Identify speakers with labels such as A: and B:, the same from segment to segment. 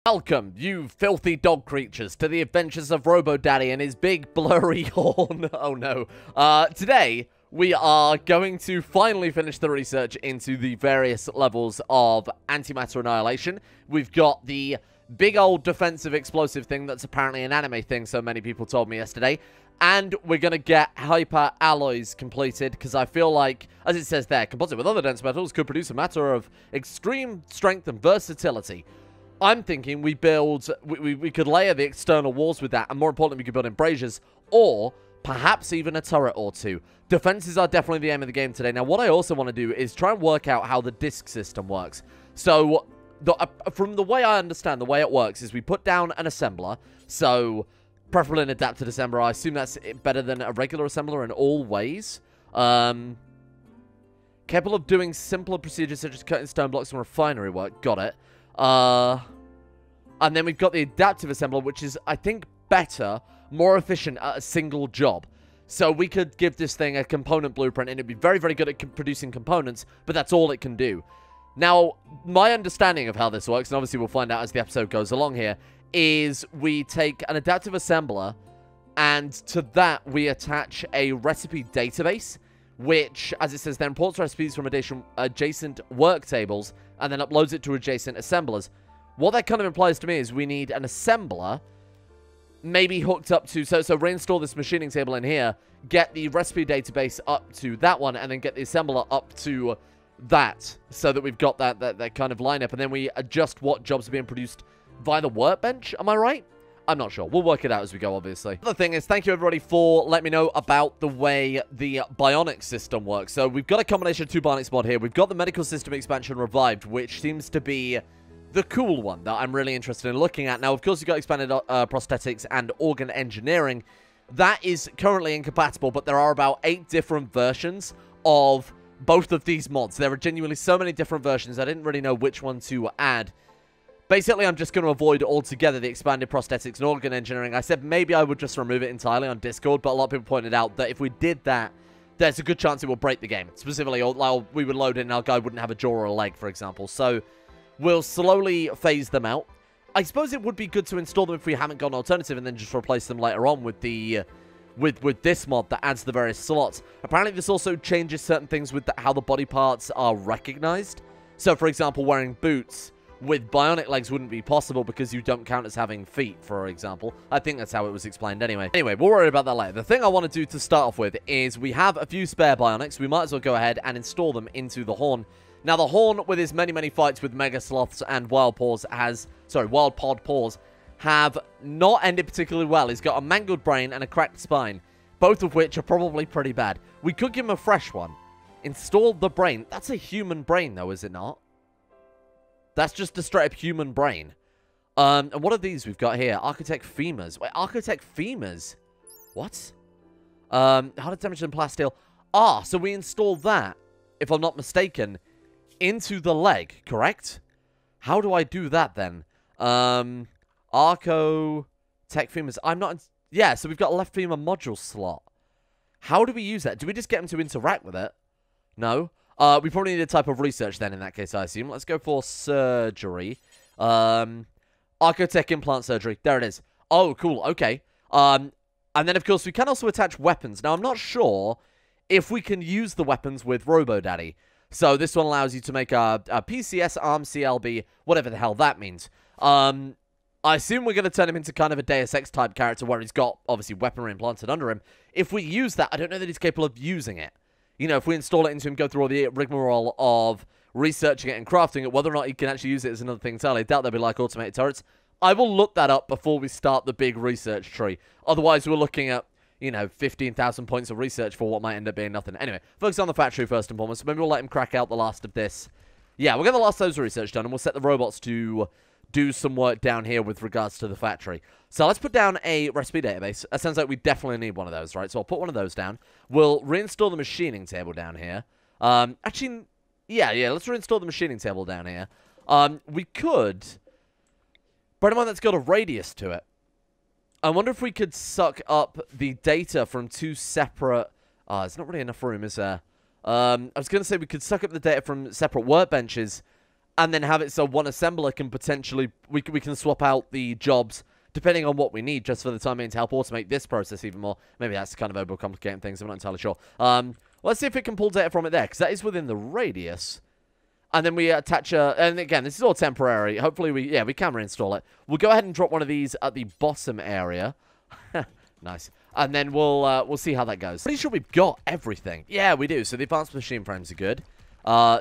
A: Welcome, you filthy dog creatures, to the adventures of Robo-Daddy and his big blurry horn. Oh no. Today, we are going to finally finish the research into the various levels of antimatter annihilation. We've got the big old defensive explosive thing that's apparently an anime thing, so many people told me yesterday. And we're going to get hyper alloys completed, because I feel like, as it says there, composite with other dense metals could produce a matter of extreme strength and versatility. I'm thinking we could layer the external walls with that, and more importantly, we could build embrasures, or perhaps even a turret or two. Defenses are definitely the aim of the game today. Now, what I also want to do is try and work out how the disc system works. So, from the way I understand, the way it works is we put down an assembler, so preferably an adapted assembler. I assume that's better than a regular assembler in all ways. Capable of doing simpler procedures such as cutting stone blocks and refinery work. Got it. And then we've got the adaptive assembler, which is, I think, better, more efficient at a single job. So we could give this thing a component blueprint, and it'd be very, very good at producing components, but that's all it can do. Now, my understanding of how this works, and obviously we'll find out as the episode goes along here, is we take an adaptive assembler, and to that we attach a recipe database, which, as it says, then imports recipes from adjacent work tables, and then uploads it to adjacent assemblers. What that kind of implies to me is we need an assembler, maybe hooked up to, so reinstall this machining table in here, get the recipe database up to that one, and then get the assembler up to that, so that we've got that kind of lineup, and then we adjust what jobs are being produced via the workbench. Am I right? I'm not sure. We'll work it out as we go, obviously. The other thing is, thank you everybody for letting me know about the way the bionic system works. So we've got a combination of two bionics mod here. We've got the medical system expansion revived, which seems to be the cool one that I'm really interested in looking at. Now, of course, you've got expanded prosthetics and organ engineering. That is currently incompatible, but there are about 8 different versions of both of these mods. There are genuinely so many different versions, I didn't really know which one to add. Basically, I'm just going to avoid altogether the expanded prosthetics and organ engineering. I said maybe I would just remove it entirely on Discord, but a lot of people pointed out that if we did that, there's a good chance it will break the game. Specifically, we would load in and our guy wouldn't have a jaw or a leg, for example. So, we'll slowly phase them out. I suppose it would be good to install them if we haven't got an alternative and then just replace them later on with the with this mod that adds the various slots. Apparently, this also changes certain things with how the body parts are recognized. So, for example, wearing boots with bionic legs wouldn't be possible because you don't count as having feet, for example. I think that's how it was explained anyway. Anyway, we'll worry about that later. The thing I want to do to start off with is we have a few spare bionics. We might as well go ahead and install them into the Horn. Now, the Horn, with his many, many fights with Mega Sloths and Wild Pod Paws, have not ended particularly well. He's got a mangled brain and a cracked spine, both of which are probably pretty bad. We could give him a fresh one. Install the brain. That's a human brain, though, is it not? That's just a straight-up human brain. And what are these we've got here? Architect femurs. Wait, Architect femurs? What? Harder damage than plasteel. Ah, so we install that, if I'm not mistaken, into the leg, correct? How do I do that, then? Arco Tech femurs. I'm not... Yeah, so we've got a left femur module slot. How do we use that? Do we just get them to interact with it? No. We probably need a type of research then, in that case, I assume. Let's go for surgery. Archotech implant surgery. There it is. Oh, cool. Okay. And then, of course, we can also attach weapons. Now, I'm not sure if we can use the weapons with Robo-Daddy. So, this one allows you to make a PCS, ARM, CLB, whatever the hell that means. I assume we're going to turn him into kind of a Deus Ex type character where he's got, obviously, weaponry implanted under him. If we use that, I don't know that he's capable of using it. You know, if we install it into him, go through all the rigmarole of researching it and crafting it, whether or not he can actually use it is another thing entirely. I doubt they'll be like automated turrets. I will look that up before we start the big research tree. Otherwise, we're looking at, you know, 15,000 points of research for what might end up being nothing. Anyway, focus on the factory first and foremost. Maybe we'll let him crack out the last of this. Yeah, we'll get the last of those research done, and we'll set the robots to do some work down here with regards to the factory. So let's put down a recipe database. That sounds like we definitely need one of those, right? So I'll put one of those down. We'll reinstall the machining table down here. Actually, yeah, let's reinstall the machining table down here. We could... Bear in mind that's got a radius to it. I wonder if we could suck up the data from 2 separate... there's not really enough room, is there? I was going to say we could suck up the data from separate workbenches and then have it so one assembler can potentially, we can swap out the jobs depending on what we need, just for the time being, to help automate this process even more. Maybe that's kind of overcomplicating things, I'm not entirely sure. Let's see if it can pull data from it there, because that is within the radius. And then we attach a, and again, this is all temporary. Hopefully we can reinstall it. We'll go ahead and drop one of these at the bottom area. Nice. And then we'll see how that goes. Pretty sure we've got everything. Yeah, we do. So the advanced machine frames are good.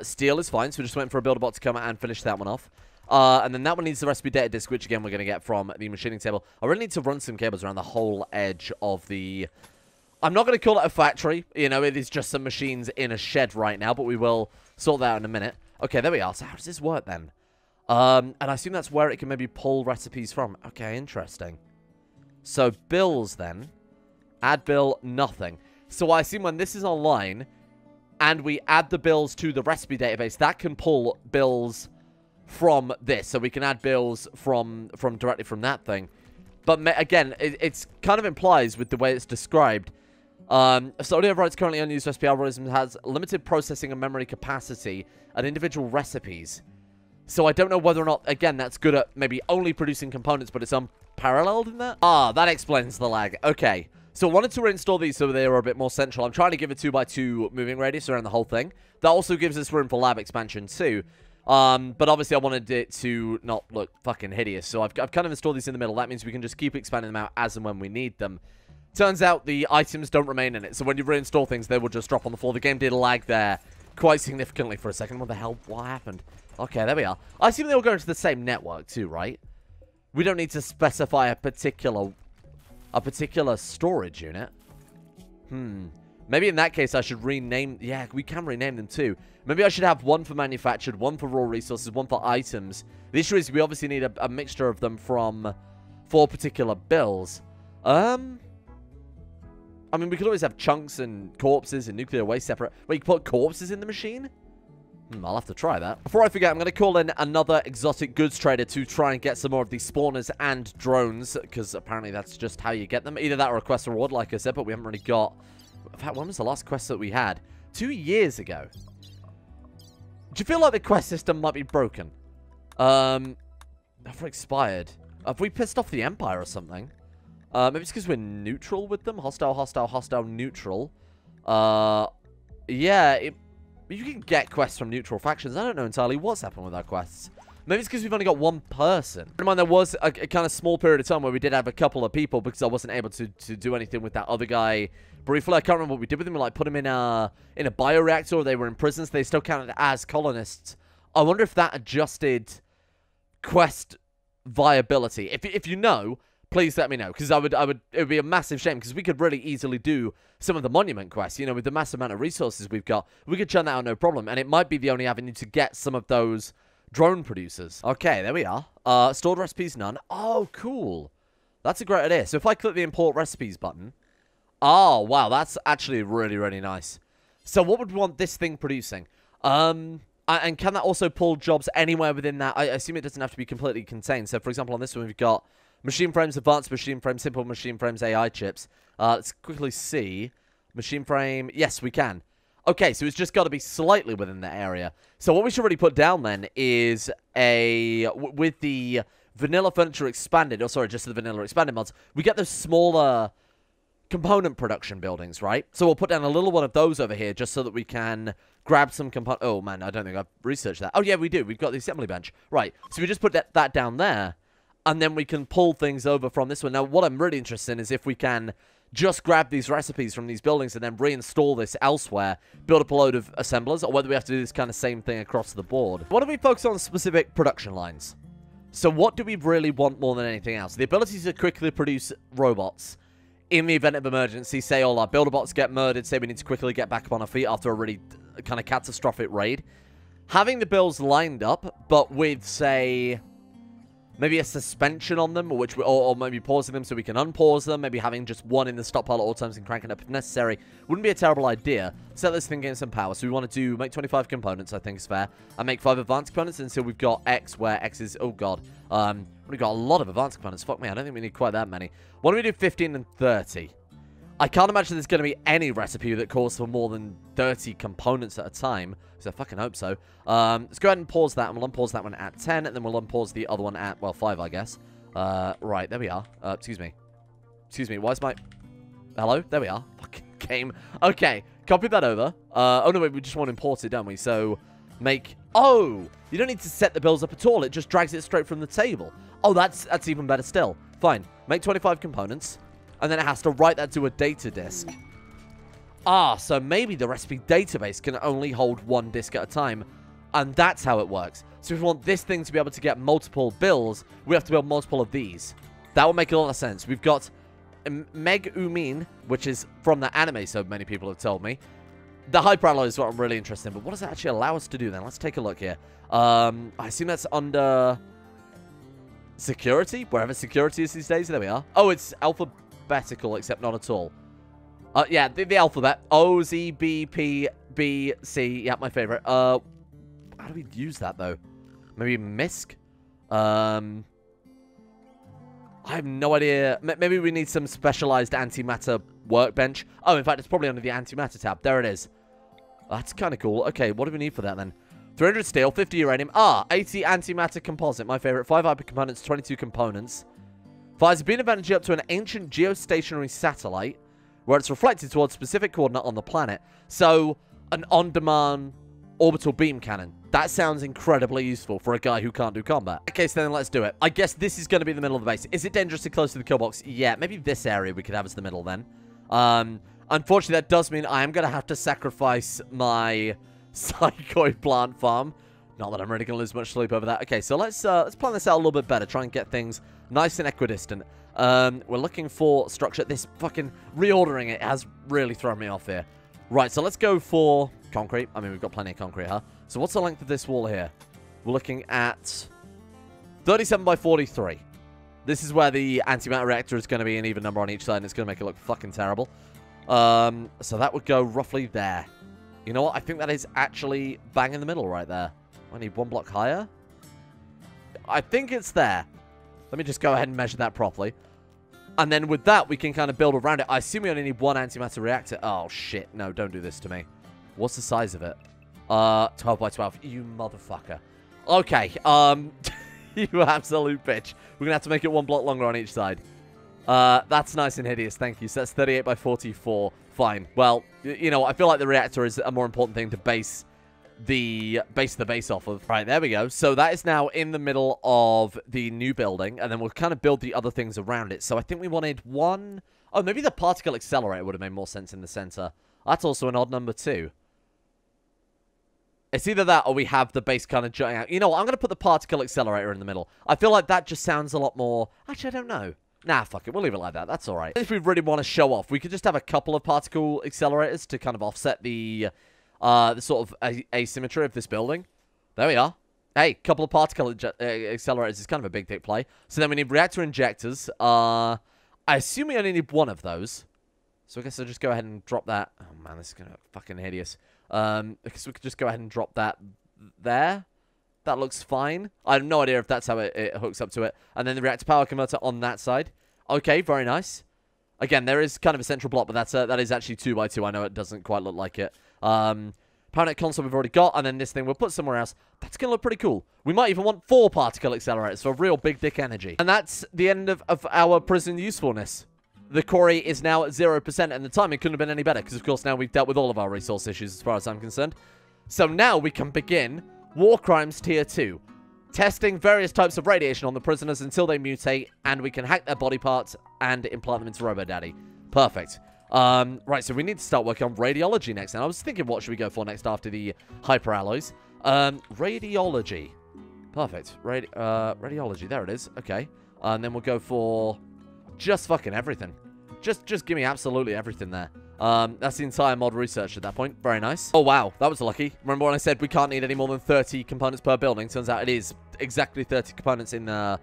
A: Steel is fine, so we're just waiting for a builder bot to come out and finish that one off. And then that one needs the recipe data disk, which again we're going to get from the machining table. I really need to run some cables around the whole edge of the... I'm not going to call it a factory. You know, it is just some machines in a shed right now, but we will sort that out in a minute. Okay, there we are. So how does this work then? And I assume that's where it can maybe pull recipes from. Okay, interesting. So bills then. Add bill, nothing. So I assume when this is online and we add the bills to the recipe database, that can pull bills from this. So we can add bills from directly from that thing. But again, it's kind of implies with the way it's described. So the override's currently unused recipe algorithm has limited processing and memory capacity and individual recipes. So I don't know whether or not, again, that's good at maybe only producing components, but it's unparalleled in that. Ah, that explains the lag. Okay. So I wanted to reinstall these so they were a bit more central. I'm trying to give a 2x2 moving radius around the whole thing. That also gives us room for lab expansion too. But obviously I wanted it to not look fucking hideous. So I've kind of installed these in the middle. That means we can just keep expanding them out as and when we need them. Turns out the items don't remain in it. So when you reinstall things, they will just drop on the floor. The game did lag there quite significantly for a second. What the hell? What happened? Okay, there we are. I assume they will go into the same network too, right? We don't need to specify a particular storage unit. Maybe in that case I should rename... Yeah, we can rename them too. Maybe I should have one for manufactured, one for raw resources, one for items. The issue is we obviously need a mixture of them for particular bills. I mean, we could always have chunks and corpses and nuclear waste separate. Wait, you can put corpses in the machine? I'll have to try that. Before I forget, I'm going to call in another exotic goods trader to try and get some more of these spawners and drones, because apparently that's just how you get them. Either that or a quest reward, like I said, but we haven't really got... In fact, when was the last quest that we had? 2 years ago. Do you feel like the quest system might be broken? Have expired. Have we pissed off the Empire or something? Maybe it's because we're neutral with them. Hostile, hostile, hostile, neutral. Yeah, you can get quests from neutral factions. I don't know entirely what's happened with our quests. Maybe it's because we've only got one person. Bear in mind, there was a kind of small period of time where we did have a couple of people because I wasn't able to do anything with that other guy briefly. I can't remember what we did with him. We like put him in a bioreactor, or they were in prisons. They still counted as colonists. I wonder if that adjusted quest viability. If you know, please let me know, because it would be a massive shame, because we could really easily do some of the monument quests, you know, with the massive amount of resources we've got. We could churn that out no problem, and it might be the only avenue to get some of those drone producers. Okay, there we are. Stored recipes, none. Oh, cool. That's a great idea. So if I click the import recipes button, oh, wow, that's actually really, really nice. So what would we want this thing producing? And can that also pull jobs anywhere within that? I assume it doesn't have to be completely contained. So, for example, on this one, we've got machine frames, advanced machine frames, simple machine frames, AI chips. Let's quickly see. Machine frame. Yes, we can. Okay, so it's just got to be slightly within that area. So what we should really put down then is with the vanilla furniture expanded, or sorry, just the vanilla expanded mods, we get those smaller component production buildings, right? So we'll put down a little one of those over here just so that we can grab some component. Oh, man, I don't think I've researched that. Oh, yeah, we do. We've got the assembly bench. Right, so we just put that down there, and then we can pull things over from this one. Now, what I'm really interested in is if we can just grab these recipes from these buildings and then reinstall this elsewhere, build up a load of assemblers, or whether we have to do this kind of same thing across the board. What do we focus on specific production lines? So what do we really want more than anything else? The ability to quickly produce robots in the event of emergency. Say all our builder bots get murdered, say we need to quickly get back up on our feet after a really kind of catastrophic raid. Having the builds lined up, but with, say, maybe a suspension on them, or maybe pausing them so we can unpause them. Maybe having just one in the stockpile at all times and cranking up if necessary. Wouldn't be a terrible idea. Set this thing in some power. So we want to make 25 components, I think is fair. And make 5 advanced components until we've got X, where X is... Oh, God. We've got a lot of advanced components. Fuck me, I don't think we need quite that many. Why don't we do 15 and 30? I can't imagine there's going to be any recipe that calls for more than 30 components at a time. So I fucking hope so. Let's go ahead and pause that. And we'll unpause that one at 10. And then we'll unpause the other one at, well, 5, I guess. Right, there we are. Excuse me. Excuse me, why is my... Hello? There we are. Fucking game. Okay, copy that over. Oh, no, wait, we just want to import it, don't we? So, make... Oh! You don't need to set the builds up at all. It just drags it straight from the table. Oh, that's even better still. Fine. Make 25 components. And then it has to write that to a data disk. Ah, so maybe the recipe database can only hold one disk at a time. And that's how it works. So if we want this thing to be able to get multiple builds, we have to build multiple of these. That would make a lot of sense. We've got Megumin, which is from the anime, so many people have told me. The hyperalloy is what I'm really interested in, but what does it actually allow us to do then? Let's take a look here. I assume that's under security, wherever security is these days. There we are. Oh, it's alphabetical, except not at all. Yeah, the alphabet. O, Z, B, P, B, C. Yeah, my favorite. How do we use that, though? Maybe MISC? I have no idea. Maybe we need some specialized antimatter workbench. Oh, in fact, it's probably under the antimatter tab. There it is. That's kind of cool. Okay, what do we need for that, then? 300 steel, 50 uranium. 80 antimatter composite. My favorite. 5 hyper components, 22 components. Fires a beam of energy up to an ancient geostationary satellite, where it's reflected towards a specific coordinate on the planet. So, an on-demand orbital beam cannon. That sounds incredibly useful for a guy who can't do combat. Okay, so then let's do it. I guess this is going to be the middle of the base. Is it dangerously close to the kill box? Yeah, maybe this area we could have as the middle then. Unfortunately, that does mean I am going to have to sacrifice my psychoid plant farm. Not that I'm really going to lose much sleep over that. Okay, so let's plan this out a little bit better. Try and get things nice and equidistant. We're looking for structure. This fucking reordering it has really thrown me off here. Right, so let's go for concrete. I mean, we've got plenty of concrete, huh? So what's the length of this wall here? We're looking at 37 by 43. This is where the antimatter reactor is going to be an even number on each side, and it's going to make it look fucking terrible. So that would go roughly there. You know what? I think that is actually bang in the middle right there. I need one block higher. I think it's there. Let me just go ahead and measure that properly. And then with that, we can kind of build around it. I assume we only need one antimatter reactor. Oh, shit. No, don't do this to me. What's the size of it? 12 by 12. You motherfucker. Okay. You absolute bitch. We're going to have to make it one block longer on each side. That's nice and hideous. Thank you. So that's 38 by 44. Fine. Well, you know, I feel like the reactor is a more important thing to base the base off of. Right, there we go. So that is now in the middle of the new building, and then we'll kind of build the other things around it. So I think we wanted one... Oh, maybe the particle accelerator would have made more sense in the center. That's also an odd number too. It's either that or we have the base kind of jutting out. You know what? I'm going to put the particle accelerator in the middle. I feel like that just sounds a lot more... Actually, I don't know. Nah, fuck it. We'll leave it like that. That's all right. If we really want to show off, we could just have a couple of particle accelerators to kind of offset the sort of asymmetry of this building. There we are. Hey, couple of particle accelerators is kind of a big dick play. So then we need reactor injectors. I assume we only need one of those. So I guess I'll just go ahead and drop that. Oh, man, this is going to look fucking hideous. I guess we could just go ahead and drop that there. That looks fine. I have no idea if that's how it hooks up to it. And then the reactor power converter on that side. Okay, very nice. Again, there is kind of a central block, but that is actually 2 by 2. I know it doesn't quite look like it. PowerNet console we've already got, and then this thing we'll put somewhere else. That's going to look pretty cool. We might even want 4 particle accelerators for real big dick energy. And that's the end of our prison usefulness. The quarry is now at 0%, and the timing couldn't have been any better, because of course now we've dealt with all of our resource issues as far as I'm concerned. So now we can begin War Crimes Tier 2. Testing various types of radiation on the prisoners until they mutate, and we can hack their body parts and implant them into RoboDaddy. Perfect. Right, so we need to start working on radiology next. And I was thinking, what should we go for next after the hyperalloys? Radiology. Perfect. Radiology. There it is. Okay. And then we'll go for just fucking everything. Just give me absolutely everything there. That's the entire mod research at that point. Very nice. Oh, wow. That was lucky. Remember when I said we can't need any more than 30 components per building? Turns out it is exactly 30 components in the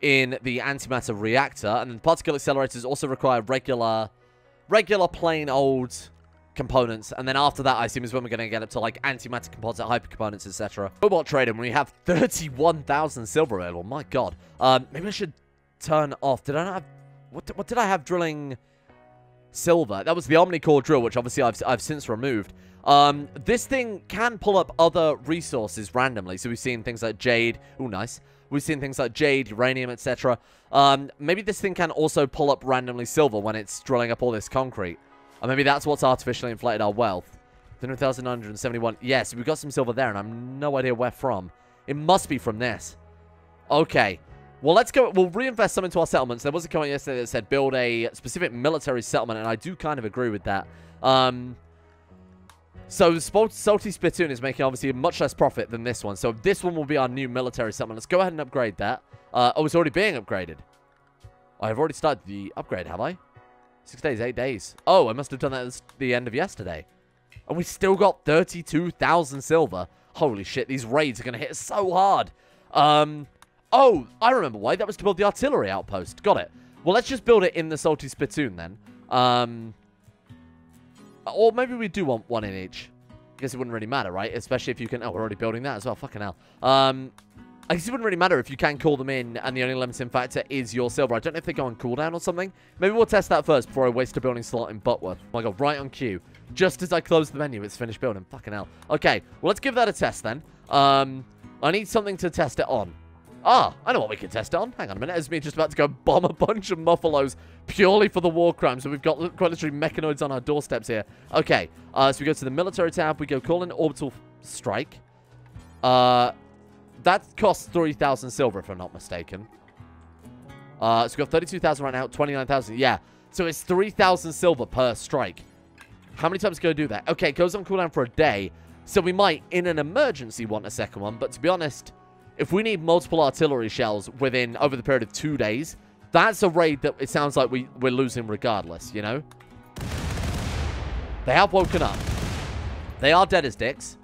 A: antimatter reactor. And then particle accelerators also require regular plain old components. And then after that, I assume, is when we're going to get up to, like, antimatter composite hyper components, etc. Robot trading, we have 31,000 silver available. My God. Maybe I should turn off. Did I not have... What did I have drilling... silver. That was the Omnicore drill, which obviously I've since removed. This thing can pull up other resources randomly. So we've seen things like jade. Ooh, nice. We've seen things like jade, uranium, etc. Maybe this thing can also pull up randomly silver when it's drilling up all this concrete. Or maybe that's what's artificially inflated our wealth. 100,971. Yes, we've got some silver there, and I have no idea where from. It must be from this. Okay. Well, let's go. We'll reinvest some into our settlements. There was a comment yesterday that said build a specific military settlement, and I do kind of agree with that. So Salty Spittoon is making obviously much less profit than this one. So this one will be our new military settlement. Let's go ahead and upgrade that. Oh, it's already being upgraded. I've already started the upgrade, have I? 6 days, 8 days. Oh, I must have done that at the end of yesterday. And we still got 32,000 silver. Holy shit, these raids are going to hit us so hard. Oh, I remember why. That was to build the artillery outpost. Got it. Well, let's just build it in the Salty Spittoon then. Or maybe we do want one in each. I guess it wouldn't really matter, right? Especially if you can... Oh, we're already building that as well. Fucking hell. I guess it wouldn't really matter if you can call them in and the only limiting factor is your silver. I don't know if they go on cooldown or something. Maybe we'll test that first before I waste a building slot in Butworth. Oh my god, right on cue. Just as I close the menu, it's finished building. Fucking hell. Okay, well, let's give that a test then. I need something to test it on. Ah, I know what we can test it on. Hang on a minute. It's me just about to go bomb a bunch of Muffalos purely for the war crime. So we've got quite literally mechanoids on our doorsteps here. Okay, so we go to the military tab. We go call in orbital strike. That costs 3,000 silver, if I'm not mistaken. So we've got 32,000 right now, 29,000. Yeah, so it's 3,000 silver per strike. How many times can I do that? Okay, it goes on cooldown for a day. So we might, in an emergency, want a second one. But to be honest, if we need multiple artillery shells over the period of 2 days, that's a raid that it sounds like we're losing regardless, you know? They have woken up. They are dead as dicks.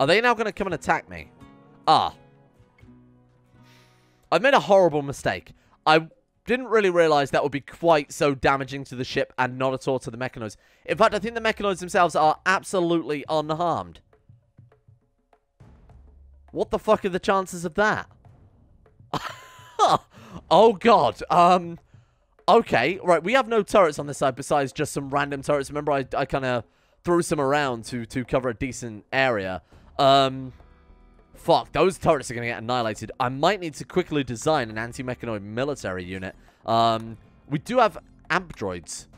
A: Are they now going to come and attack me? Ah. I've made a horrible mistake. I didn't really realize that would be quite so damaging to the ship and not at all to the mechanoids. In fact, I think the mechanoids themselves are absolutely unharmed. What the fuck are the chances of that? Oh, God. Okay. Right, we have no turrets on this side besides just some random turrets. Remember, I kind of threw some around to cover a decent area. Fuck, those turrets are going to get annihilated. I might need to quickly design an anti-mechanoid military unit. We do have amp droids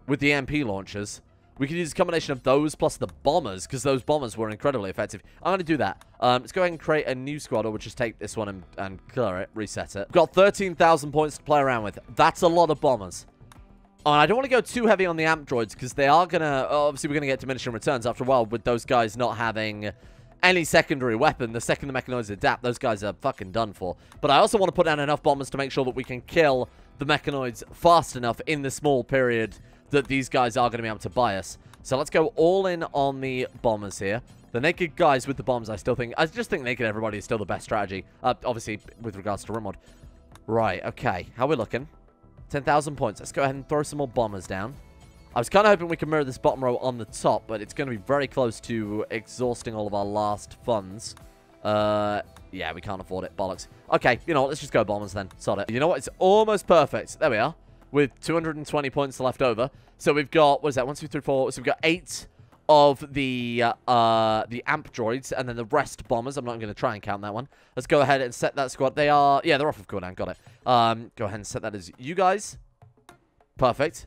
A: with the MP launchers. We could use a combination of those plus the bombers, because those bombers were incredibly effective. I'm going to do that. Let's go ahead and create a new squad, or we'll just take this one and clear it, reset it. We've got 13,000 points to play around with. That's a lot of bombers. I don't want to go too heavy on the amp droids, because they are going to... Obviously, we're going to get diminishing returns after a while with those guys not having any secondary weapon. The second the mechanoids adapt, those guys are fucking done for. But I also want to put down enough bombers to make sure that we can kill the mechanoids fast enough in the small period that these guys are going to be able to buy us. So let's go all in on the bombers here. The naked guys with the bombs, I just think naked everybody is still the best strategy. Obviously, with regards to Rimworld. Right, okay. How are we looking? 10,000 points. Let's go ahead and throw some more bombers down. I was kind of hoping we could mirror this bottom row on the top, but it's going to be very close to exhausting all of our last funds. Yeah, we can't afford it. Bollocks. Okay, you know what? Let's just go bombers then. Sod it. You know what? It's almost perfect. There we are. With 220 points left over. So we've got, what is that? 1, 2, 3, 4. So we've got 8 of the amp droids, and then the rest bombers. I'm not going to try and count that one. Let's go ahead and set that squad. They are, yeah, they're off of cooldown. Got it. Go ahead and set that as you guys. Perfect.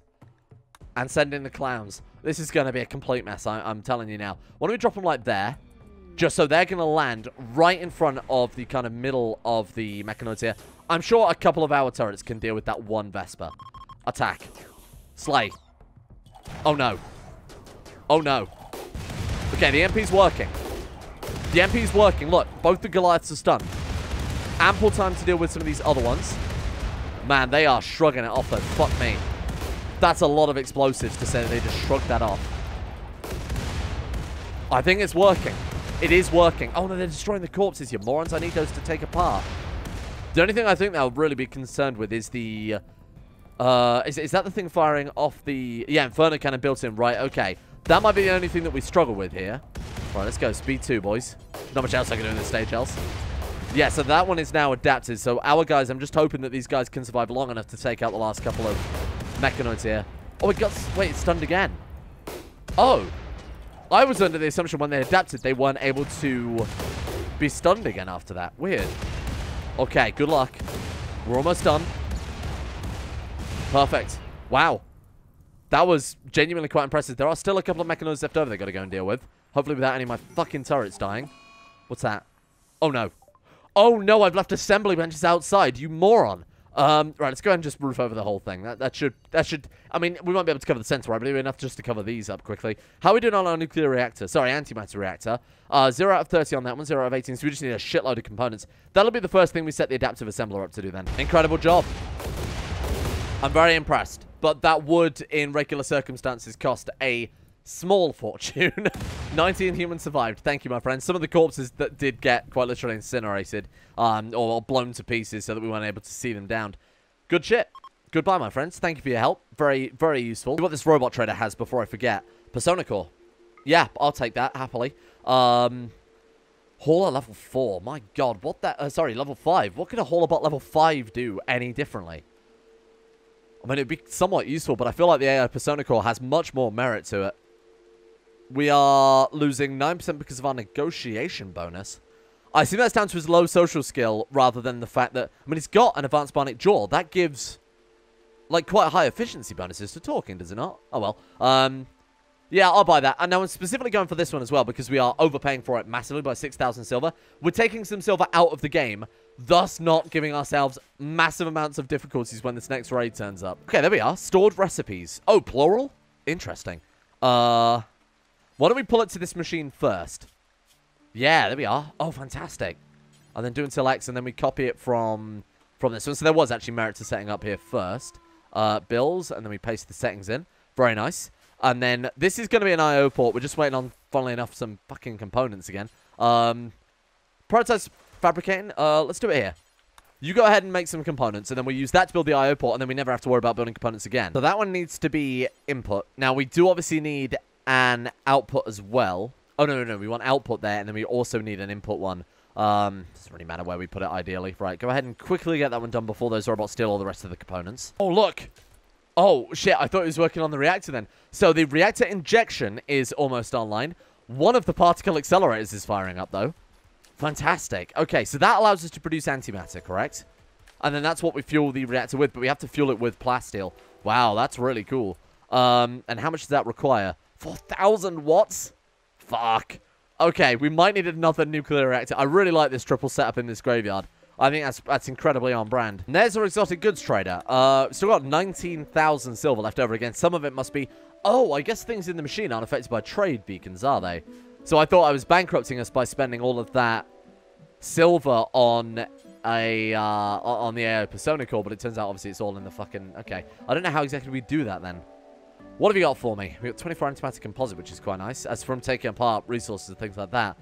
A: And send in the clowns. This is going to be a complete mess, I'm telling you now. Why don't we drop them like there? Just so they're going to land right in front of the kind of middle of the mechanoids here. I'm sure a couple of our turrets can deal with that one Vesper. Attack. Slay. Oh, no. Oh, no. Okay, the MP's working. The MP's working. Look, both the Goliaths are stunned. Ample time to deal with some of these other ones. Man, they are shrugging it off, though. Fuck me. That's a lot of explosives to say that they just shrugged that off. I think it's working. It is working. Oh, no, they're destroying the corpses, you morons. I need those to take apart. The only thing I think they'll really be concerned with is the... Is that the thing firing off the... Yeah, Inferno cannon built in. Right, okay. That might be the only thing that we struggle with here. Right, let's go. Speed 2, boys. Not much else I can do in this stage else. Yeah, so that one is now adapted. So our guys, I'm just hoping that these guys can survive long enough to take out the last couple of mechanoids here. Oh, it got... Wait, it's stunned again. Oh. I was under the assumption when they adapted, they weren't able to be stunned again after that. Weird. Okay, good luck. We're almost done. Perfect. Wow. That was genuinely quite impressive. There are still a couple of mechanoids left over they got to go and deal with. Hopefully without any of my fucking turrets dying. What's that? Oh, no. Oh, no, I've left assembly benches outside. You moron. Right, let's go ahead and just roof over the whole thing. That should... I mean, we won't be able to cover the center, right? But it'll be enough just to cover these up quickly. How are we doing on our nuclear reactor? Sorry, antimatter reactor. 0 out of 30 on that one, 0 out of 18. So we just need a shitload of components. That'll be the first thing we set the adaptive assembler up to do then. Incredible job. I'm very impressed. But that would, in regular circumstances, cost a small fortune. 19 humans survived. Thank you, my friends. Some of the corpses that did get quite literally incinerated or blown to pieces so that we weren't able to see them down. Good shit. Goodbye, my friends. Thank you for your help. Very, very useful. What this robot trader has before I forget. Persona Core. Yeah, I'll take that, happily. Hauler level 4. My god, what that... sorry, level 5. What could a Haulerbot level 5 do any differently? I mean, it'd be somewhat useful, but I feel like the AI Persona Core has much more merit to it. We are losing 9% because of our negotiation bonus. I assume that's down to his low social skill rather than the fact that... I mean, he's got an advanced bionic jaw. That gives, like, quite high efficiency bonuses to talking, does it not? Oh, well. Yeah, I'll buy that. And now I'm specifically going for this one as well because we are overpaying for it massively by 6,000 silver. We're taking some silver out of the game, thus not giving ourselves massive amounts of difficulties when this next raid turns up. Okay, there we are. Stored recipes. Oh, plural? Interesting. Why don't we pull it to this machine first? Yeah, there we are. Oh, fantastic. And then do until X, and then we copy it from this one. So there was actually merit to setting up here first. Bills, and then we paste the settings in. Very nice. And then this is going to be an IO port. We're just waiting on, funnily enough, some fucking components again. Prototypes fabricating. Let's do it here. You go ahead and make some components, and then we use that to build the IO port, and then we never have to worry about building components again. So that one needs to be input. Now, we do obviously need an output as well. Oh, no. We want output there, and then we also need an input one. Doesn't really matter where we put it, ideally. Right, go ahead and quickly get that one done before those robots steal all the rest of the components. Oh, look! Oh, shit, I thought it was working on the reactor then. So the reactor injection is almost online. One of the particle accelerators is firing up, though. Fantastic. Okay, so that allows us to produce antimatter, correct? And then that's what we fuel the reactor with, but we have to fuel it with plasteel. Wow, that's really cool. And how much does that require? 4,000 watts? Fuck. Okay, we might need another nuclear reactor. I really like this triple setup in this graveyard. I think that's incredibly on brand. And there's our exotic goods trader. Still got 19,000 silver left over again. Some of it must be... Oh, I guess things in the machine aren't affected by trade beacons, are they? So I thought I was bankrupting us by spending all of that silver on the AI Persona Core, but it turns out obviously it's all in the fucking... Okay. I don't know how exactly we do that then. What have you got for me? We got 24 antimatter composite, which is quite nice. As from taking apart resources and things like that.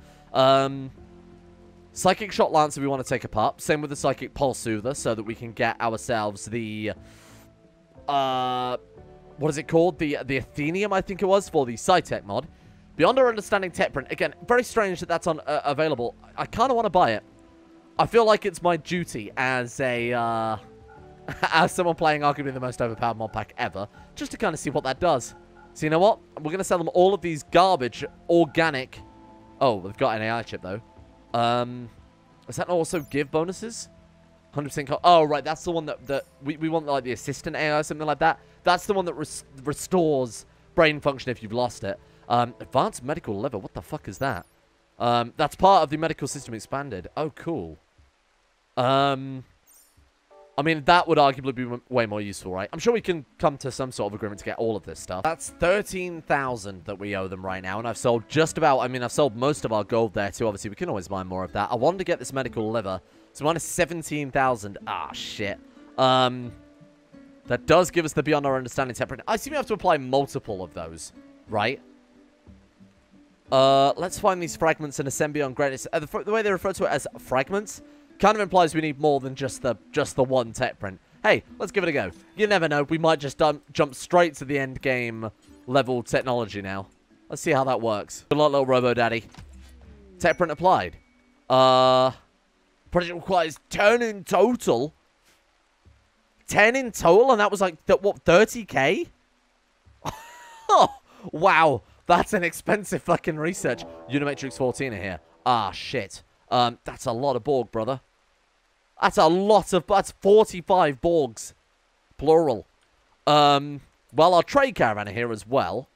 A: Psychic Shot Lancer we want to take apart. Same with the Psychic Pulse Soother, so that we can get ourselves the... what is it called? The Athenium, I think it was, for the Psytech mod. Beyond Our Understanding Tech Print. Again, very strange that that's on available. I kind of want to buy it. I feel like it's my duty as a... as someone playing arguably the most overpowered mod pack ever, just to kind of see what that does. So you know what? We're going to sell them all of these garbage, organic... Oh, we've got an AI chip, though. Does that also give bonuses? 100%. Oh, right. That's the one that we want, like, the assistant AI or something like that. That's the one that restores brain function if you've lost it. Advanced medical liver. What the fuck is that? That's part of the medical system expanded. Oh, cool. I mean, that would arguably be way more useful, right? I'm sure we can come to some sort of agreement to get all of this stuff. That's 13,000 that we owe them right now, and I've sold just about... I mean, I've sold most of our gold there, too. Obviously, we can always buy more of that. I wanted to get this medical liver, so minus 17,000. Ah, shit. That does give us the Beyond Our Understanding temperate. I assume we have to apply multiple of those, right? Let's find these fragments and assemble on greatness. The way they refer to it as fragments... kind of implies we need more than just the one tech print. Hey, let's give it a go. You never know. We might just jump straight to the end game level technology now. Let's see how that works. Good luck, little Robo Daddy. Tech print applied. Project requires 10 in total. 10 in total, and that was like, what, 30k? Oh, wow. That's an expensive fucking research. Unimatrix 14 are here. Ah, shit. That's a lot of Borg, brother. That's a lot of... That's 45 Borgs. Plural. Well, our trade caravan are here as well.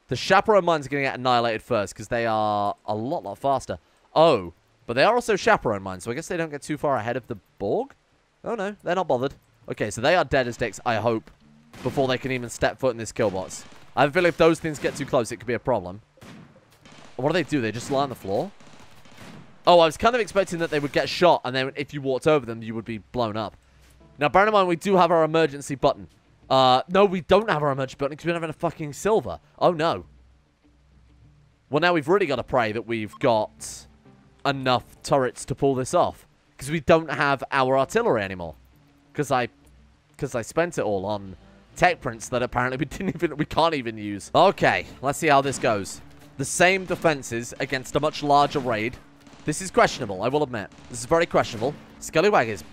A: The Chaperone mines are going to get annihilated first, because they are a lot faster. Oh, but they are also Chaperone mines, so I guess they don't get too far ahead of the Borg? Oh, no. They're not bothered. Okay, so they are dead as dicks, I hope, before they can even step foot in this kill box. I have a feeling if those things get too close, it could be a problem. What do? They just lie on the floor? Oh, I was kind of expecting that they would get shot, and then if you walked over them, you would be blown up. Now, bear in mind, we do have our emergency button. No, we don't have our emergency button because we don't have any fucking silver. Oh, no. Well, now we've really got to pray that we've got enough turrets to pull this off. Because we don't have our artillery anymore. Because I spent it all on tech prints that apparently we can't even use. Okay, let's see how this goes. The same defenses against a much larger raid. This is questionable, I will admit. This is very questionable. Scallywag is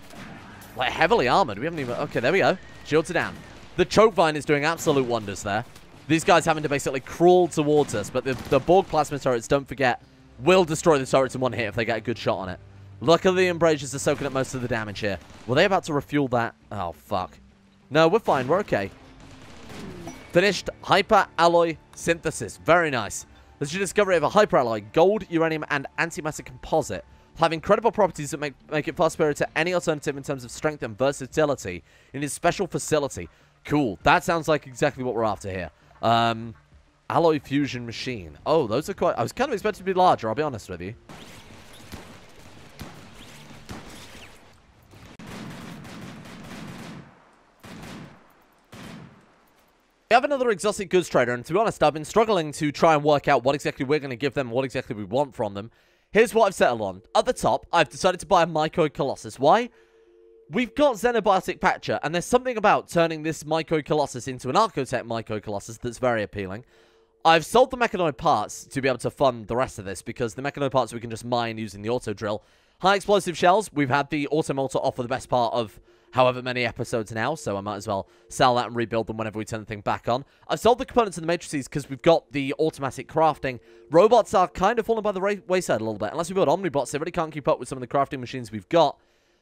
A: like heavily armored. We haven't even... Okay, there we go. Shields are down. The choke vine is doing absolute wonders there. These guys having to basically crawl towards us, but the Borg plasma turrets, don't forget, will destroy the turrets in one hit if they get a good shot on it. Luckily, the Embrasures are soaking up most of the damage here. Were they about to refuel that? Oh, fuck. No, we're fine. We're okay. Finished hyper-alloy synthesis. Very nice. This is your discovery of a hyper-alloy, gold, uranium, and antimatter composite. Have incredible properties that make it far superior to any alternative in terms of strength and versatility in its special facility. Cool. That sounds like exactly what we're after here. Alloy fusion machine. Oh, those are quite... I was kind of expecting to be larger, I'll be honest with you. We have another exotic goods trader, and to be honest, I've been struggling to try and work out what exactly we're going to give them, what exactly we want from them. Here's what I've settled on. At the top, I've decided to buy a Mycoid Colossus. Why? We've got Xenobiotic Patcher, and there's something about turning this Mycoid Colossus into an Archotech Mycoid Colossus that's very appealing. I've sold the Mechanoid parts to be able to fund the rest of this, because the Mechanoid parts we can just mine using the auto drill. High explosive shells, we've had the Automotor off for the best part of however many episodes now, so I might as well sell that and rebuild them whenever we turn the thing back on. I've sold the components in the matrices because we've got the automatic crafting. Robots are kind of falling by the wayside a little bit. Unless we build Omnibots, they really can't keep up with some of the crafting machines we've got.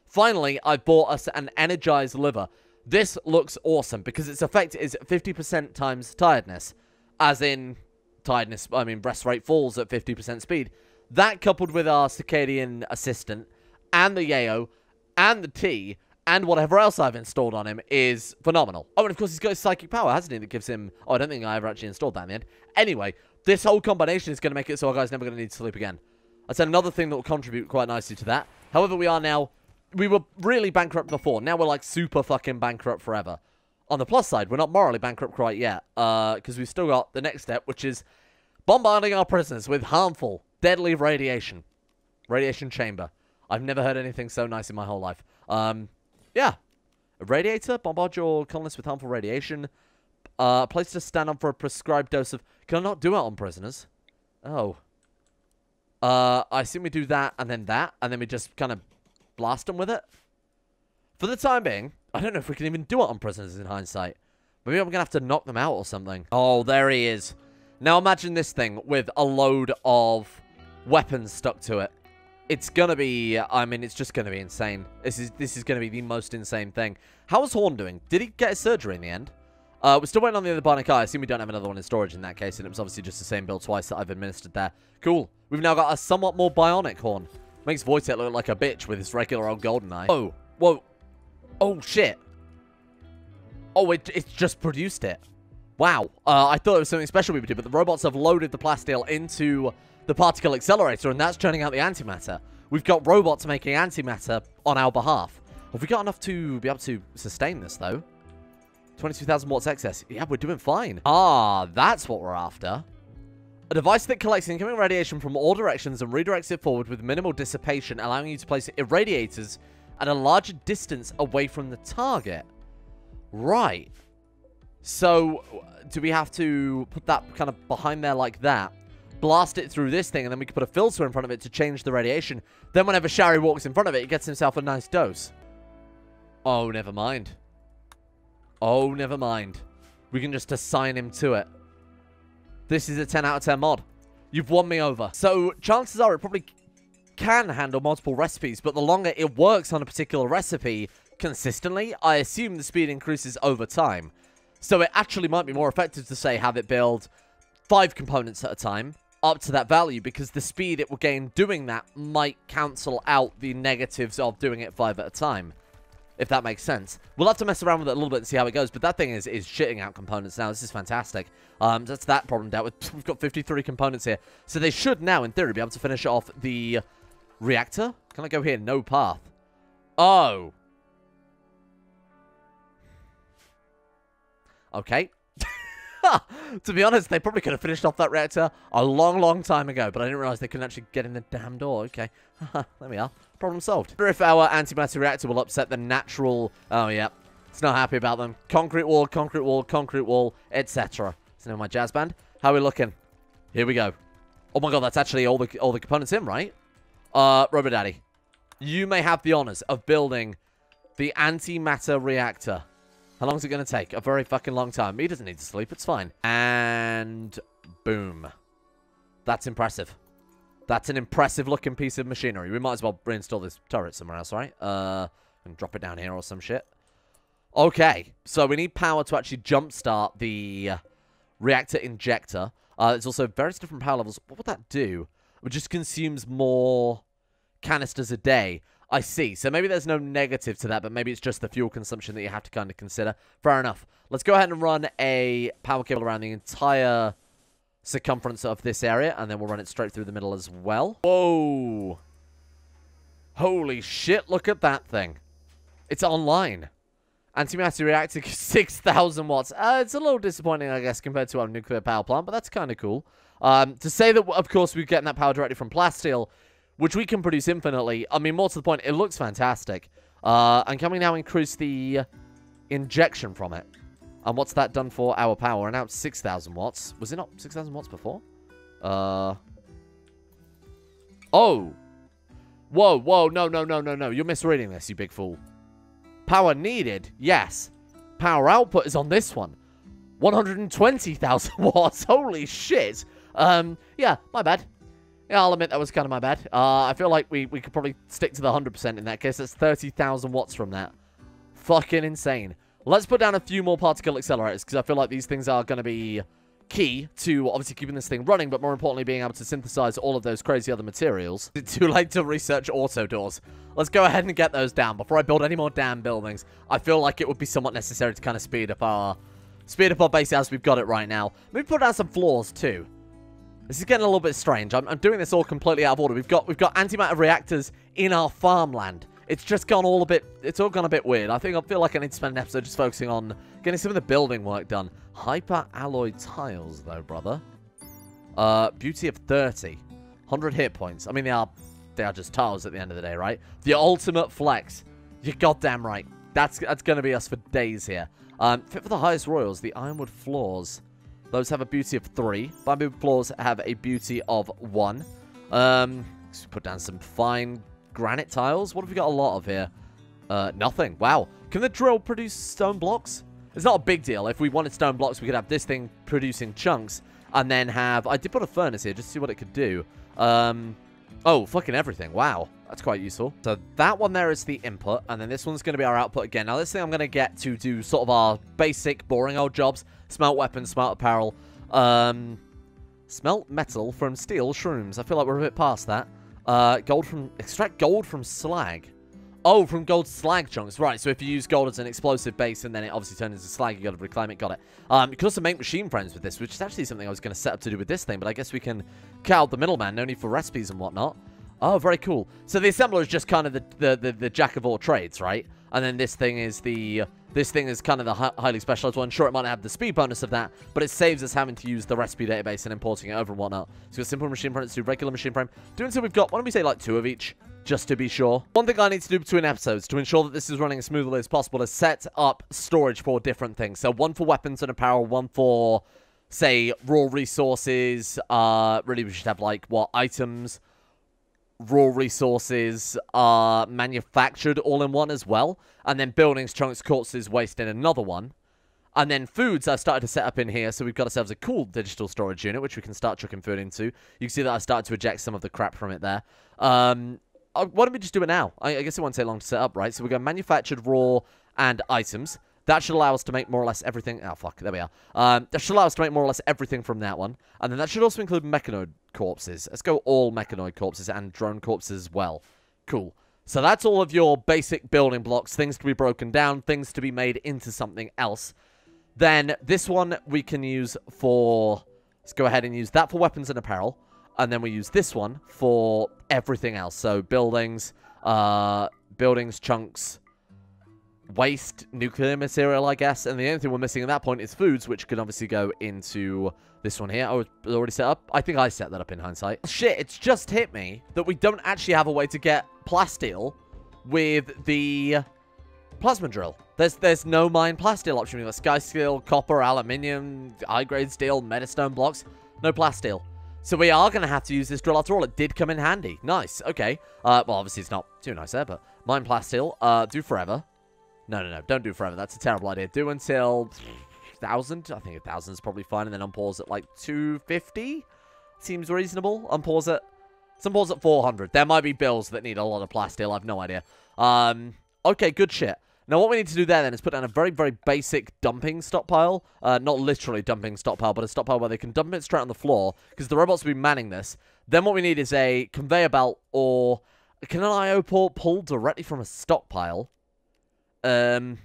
A: Finally, I bought us an energized liver. This looks awesome because its effect is 50% times tiredness. As in, tiredness, I mean, rest rate falls at 50% speed. That coupled with our circadian assistant, and the Yayo, and the T, and whatever else I've installed on him is phenomenal. Oh, and of course he's got his psychic power, hasn't he, that gives him... Oh, I don't think I ever actually installed that in the end. Anyway, this whole combination is going to make it so our guy's never going to need to sleep again. I said another thing that will contribute quite nicely to that. However, we are now... We were really bankrupt before. Now we're like super fucking bankrupt forever. On the plus side, we're not morally bankrupt quite yet. Because we've still got the next step, which is bombarding our prisoners with harmful, deadly radiation. Radiation chamber. I've never heard anything so nice in my whole life. Yeah. A radiator. Bombard your colonists with harmful radiation. Place to stand on for a prescribed dose of... Can I not do it on prisoners? Oh. I assume we do that, and then we just kind of blast them with it. For the time being, I don't know if we can even do it on prisoners in hindsight. Maybe I'm going to have to knock them out or something. Oh, there he is. Now imagine this thing with a load of weapons stuck to it. It's going to be, I mean, it's just going to be insane. This is going to be the most insane thing. How is Horn doing? Did he get his surgery in the end? We're still waiting on the other Bionic Eye. I assume we don't have another one in storage in that case, and it was obviously just the same build twice that I've administered there. Cool. We've now got a somewhat more bionic Horn. Makes Wojtek look like a bitch with his regular old golden eye. Oh, whoa. Oh, shit. Oh, it's just produced it. Wow. I thought it was something special we would do, but the robots have loaded the plasteel into the particle accelerator, and that's churning out the antimatter. We've got robots making antimatter on our behalf. Have we got enough to be able to sustain this, though? 22,000 watts excess. Yeah, we're doing fine. Ah, that's what we're after. A device that collects incoming radiation from all directions and redirects it forward with minimal dissipation, allowing you to place irradiators at a larger distance away from the target. Right. So, do we have to put that kind of behind there like that? Blast it through this thing, and then we can put a filter in front of it to change the radiation. Then whenever Shari walks in front of it, he gets himself a nice dose. Oh, never mind. Oh, never mind. We can just assign him to it. This is a 10 out of 10 mod. You've won me over. So, chances are it probably can handle multiple recipes, but the longer it works on a particular recipe consistently, I assume the speed increases over time. So it actually might be more effective to, say, have it build 5 components at a time up to that value, because the speed it will gain doing that might cancel out the negatives of doing it 5 at a time. If that makes sense. We'll have to mess around with it a little bit and see how it goes, but that thing is shitting out components now. This is fantastic. That's that problem dealt with. We've got 53 components here. So they should now, in theory, be able to finish off the reactor. Can I go here? No path. Oh. Okay. To be honest, they probably could have finished off that reactor a long, long time ago, but I didn't realize they couldn't actually get in the damn door. Okay. There we are. Problem solved. I wonder if our antimatter reactor will upset the natural... Oh, yeah. It's not happy about them. Concrete wall, etc. Is it my jazz band? How are we looking? Here we go. Oh my god, that's actually all the components in, right? RoboDaddy, you may have the honors of building the antimatter reactor. How long is it going to take? A very fucking long time. He doesn't need to sleep. It's fine. And boom. That's impressive. That's an impressive looking piece of machinery. We might as well reinstall this turret somewhere else, right? And drop it down here or some shit. Okay. So we need power to actually jumpstart the reactor injector. There's also various different power levels. What would that do? It just consumes more canisters a day. I see. So maybe there's no negative to that, but maybe it's just the fuel consumption that you have to kind of consider. Fair enough. Let's go ahead and run a power cable around the entire circumference of this area, and then we'll run it straight through the middle as well. Whoa. Holy shit, look at that thing. It's online. Antimatter reactor, 6,000 watts. It's a little disappointing, I guess, compared to our nuclear power plant, but that's kind of cool. To say that, of course, we're getting that power directly from plasteel, which we can produce infinitely. I mean, more to the point, it looks fantastic. And can we now increase the injection from it? And what's that done for our power? And now it's 6,000 watts. Was it not 6,000 watts before? Oh. Whoa, no. You're misreading this, you big fool. Power needed, yes. Power output is on this one. 120,000 watts. Holy shit. Yeah, my bad. Yeah, I'll admit that was kind of my bad. I feel like we could probably stick to the 100% in that case. That's 30,000 watts from that. Fucking insane. Let's put down a few more particle accelerators, because I feel like these things are going to be key to obviously keeping this thing running, but more importantly being able to synthesize all of those crazy other materials. It's too late to research auto doors. Let's go ahead and get those down before I build any more damn buildings. I feel like it would be somewhat necessary to kind of speed up our base as we've got it right now. Maybe put down some floors too. This is getting a little bit strange. I'm doing this all completely out of order. We've got antimatter reactors in our farmland. It's just gone all a bit... It's all gone a bit weird. I feel like I need to spend an episode just focusing on getting some of the building work done. Hyper alloy tiles, though, brother. Beauty of 30. 100 hit points. I mean, they are just tiles at the end of the day, right? The ultimate flex. You're goddamn right. That's going to be us for days here. Fit for the highest royals. The ironwood floors. Those have a beauty of 3. Bamboo floors have a beauty of 1. Let's put down some fine granite tiles. What have we got a lot of here? Nothing. Wow. Can the drill produce stone blocks? It's not a big deal. If we wanted stone blocks, we could have this thing producing chunks. And then have... I did put a furnace here just to see what it could do. Oh, fucking everything. Wow. That's quite useful. So that one there is the input. And then this one's going to be our output again. Now, this thing I'm going to get to do sort of our basic, boring old jobs. Smelt weapons, smelt apparel. Smelt metal from steel shrooms. I feel like we're a bit past that. Extract gold from slag. Oh, from gold slag chunks. Right, so if you use gold as an explosive base and then it obviously turns into slag, you got to reclaim it. Got it. You can also make machine frames with this, which is actually something I was going to set up to do with this thing, but I guess we can cut out the middleman. No need for recipes and whatnot. Oh, very cool. So the assembler is just kind of the jack of all trades, right? And then this thing is kind of the highly specialized one. Sure, it might not have the speed bonus of that, but it saves us having to use the recipe database and importing it over and whatnot. So we've got simple machine frame, let's do regular machine frame. Do until we've got, why don't we say like 2 of each, just to be sure. One thing I need to do between episodes to ensure that this is running as smoothly as possible is set up storage for different things. So one for weapons and apparel, one for, say, raw resources. Really, we should have like, what, items, raw resources are manufactured all in one as well. And then buildings, chunks, corpses, waste in another one. And then foods I've started to set up in here. So we've got ourselves a cool digital storage unit, which we can start chucking food into. You can see that I've started to eject some of the crap from it there. Why don't we just do it now? I guess it won't take long to set up, right? So we go manufactured, raw, and items. That should allow us to make more or less everything. Oh, fuck. There we are. That should allow us to make more or less everything from that one. And then that should also include mechanoid corpses. Let's go all mechanoid corpses and drone corpses as well. Cool. So that's all of your basic building blocks. Things to be broken down. Things to be made into something else. Then this one we can use for... Let's go ahead and use that for weapons and apparel. And then we use this one for everything else. So buildings, chunks... waste, nuclear material, I guess. And the only thing we're missing at that point is foods, which can obviously go into this one here. Oh, it's already set up? I think I set that up in hindsight. Shit, it's just hit me that we don't actually have a way to get plasteel with the plasma drill. There's no mine plasteel option. We've got sky steel, copper, aluminium, high-grade steel, metastone blocks. No plasteel. So we are going to have to use this drill after all. It did come in handy. Nice. Okay. Well, obviously it's not too nice there, but mine plasteel. Do forever. No. Don't do forever. That's a terrible idea. Do until 1,000. I think 1,000 is probably fine. And then unpause at like 250. Seems reasonable. Unpause at 400. There might be bills that need a lot of plasteel. I've no idea. Okay, good shit. Now, what we need to do there, then, is put down a very, very basic dumping stockpile. Not literally dumping stockpile, but a stockpile where they can dump it straight on the floor, because the robots will be manning this. Then what we need is a conveyor belt, or... Can an IO port pull directly from a stockpile? I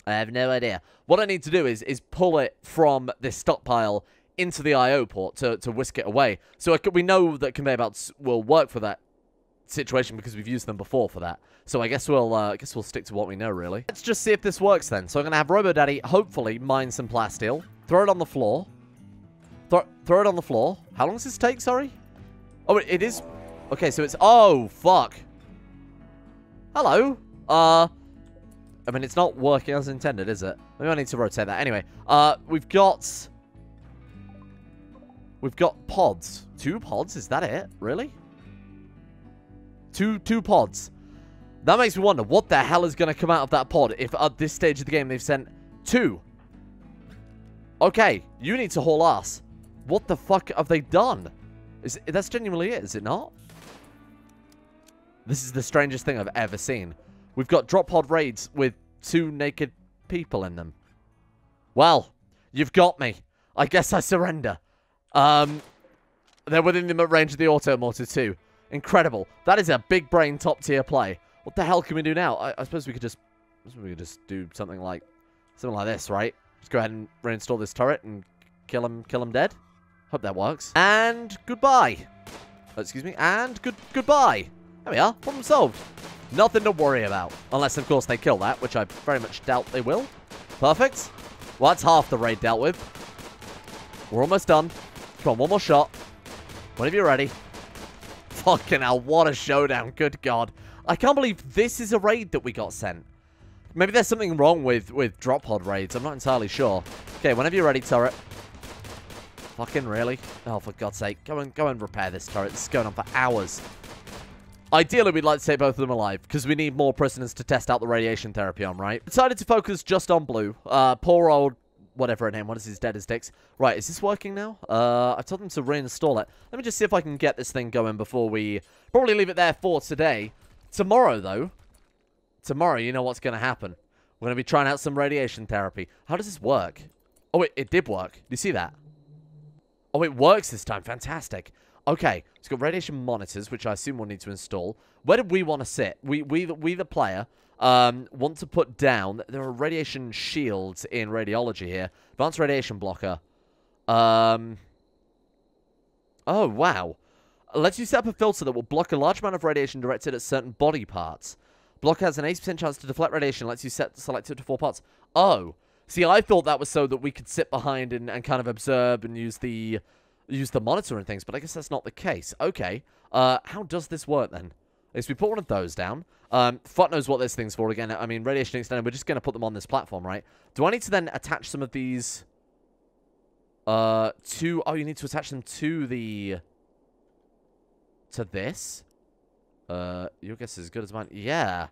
A: have no idea. What I need to do is pull it from this stockpile into the IO port to whisk it away. So we know that conveyor belts will work for that situation because we've used them before for that. So I guess we'll stick to what we know, really. Let's just see if this works then. So I'm gonna have RoboDaddy hopefully mine some plasteel, throw it on the floor, throw it on the floor. How long does this take? Sorry. Oh, it is. Okay, so it's. Oh fuck. Hello. I mean, it's not working as intended, is it? Maybe I need to rotate that. Anyway, we've got pods. 2 pods? Is that it? Really? Two pods. That makes me wonder, what the hell is going to come out of that pod if at this stage of the game they've sent 2? Okay, you need to haul ass. What the fuck have they done? That's genuinely it, is it not? This is the strangest thing I've ever seen. We've got drop pod raids with 2 naked people in them. Well, you've got me. I guess I surrender. They're within the range of the auto mortar too. Incredible. That is a big brain top tier play. What the hell can we do now? I suppose we could just do something like this, right? Just go ahead and reinstall this turret and kill him dead. Hope that works. And goodbye. Oh, excuse me. And goodbye. There we are. Problem solved. Nothing to worry about. Unless, of course, they kill that, which I very much doubt they will. Perfect. Well, that's half the raid dealt with. We're almost done. Come on, one more shot. Whenever you're ready. Fucking hell, what a showdown. Good God. I can't believe this is a raid that we got sent. Maybe there's something wrong with drop pod raids. I'm not entirely sure. Okay, whenever you're ready, turret. Fucking really? Oh, for God's sake. Go and repair this turret. This is going on for hours. Ideally, we'd like to take both of them alive, because we need more prisoners to test out the radiation therapy on, right? Decided to focus just on Blue. Poor old... whatever her name, what is his dead as dicks? Right, is this working now? I told them to reinstall it. Let me just see if I can get this thing going before we probably leave it there for today. Tomorrow, though. Tomorrow, you know what's going to happen. We're going to be trying out some radiation therapy. How does this work? Oh, it did work. Do you see that? Oh, it works this time. Fantastic. Okay, it's got radiation monitors, which I assume we'll need to install. Where do we want to sit? We the player... want to put down... There are radiation shields in radiology here. Advanced radiation blocker. Oh, wow. Lets you set up a filter that will block a large amount of radiation directed at certain body parts. Blocker has an 80% chance to deflect radiation. Lets you select it to 4 parts. Oh. See, I thought that was so that we could sit behind and kind of observe and use the monitor and things, but I guess that's not the case. Okay. How does this work, then? Is we put one of those down. Fuck knows what this thing's for again. I mean, radiation extender, we're just going to put them on this platform, right? Do I need to then attach some of these to... Oh, you need to attach them to the... To this? Your guess is as good as mine. Yeah.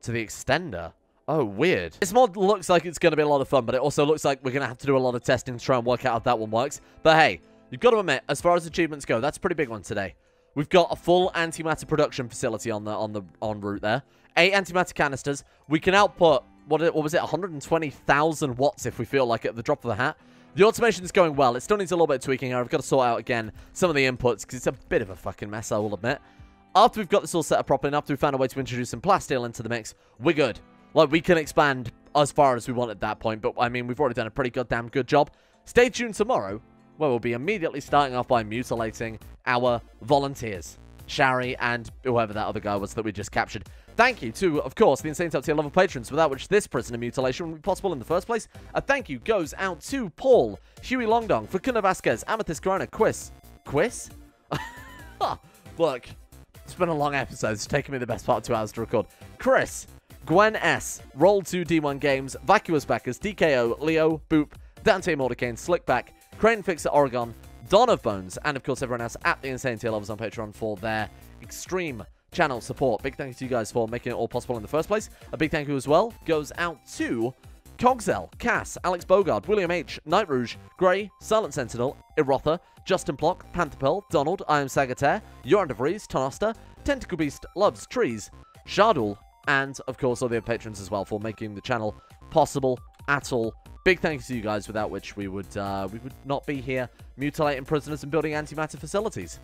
A: To the extender. Oh, weird. This mod looks like it's going to be a lot of fun, but it also looks like we're going to have to do a lot of testing to try and work out how that one works. But hey, you've got to admit, as far as achievements go, that's a pretty big one today. We've got a full antimatter production facility en route there. 8 antimatter canisters. We can output, what was it, 120,000 watts if we feel like it at the drop of a hat. The automation is going well. It still needs a little bit of tweaking. I've got to sort out, again, some of the inputs, because it's a bit of a fucking mess, I will admit. After we've got this all set up properly, and after we've found a way to introduce some plasteel into the mix, we're good. Like, we can expand as far as we want at that point, but, I mean, we've already done a pretty goddamn good job. Stay tuned tomorrow, where we'll be immediately starting off by mutilating our volunteers. Shari and whoever that other guy was that we just captured. Thank you to, of course, the Insane Top Tier level patrons, without which this prisoner mutilation wouldn't be possible in the first place. A thank you goes out to Paul, Huey Longdong, Facunda Vasquez, Amethyst Corona, Quiz? Look, it's been a long episode. It's taken me the best part of 2 hours to record. Chris, Gwen S, Roll2D1 Games, Vacuous Backers, DKO, Leo, Boop, Dante Mordecane, Slickback, Crane Fixer Oregon, Don of Bones, and of course everyone else at the Insane Tier levels on Patreon for their extreme channel support. Big thank you to you guys for making it all possible in the first place. A big thank you as well goes out to Cogzel, Cass, Alex Bogard, William H, Night Rouge, Grey, Silent Sentinel, Erotha, Justin Plock, Pantherpill, Donald, I Am Sagittaire, Yoran DeVries, Tonosta, Tentacle Beast, Loves Trees, Shardul, and of course all the other patrons as well for making the channel possible at all. Big thanks to you guys, without which we would not be here mutilating prisoners and building antimatter facilities.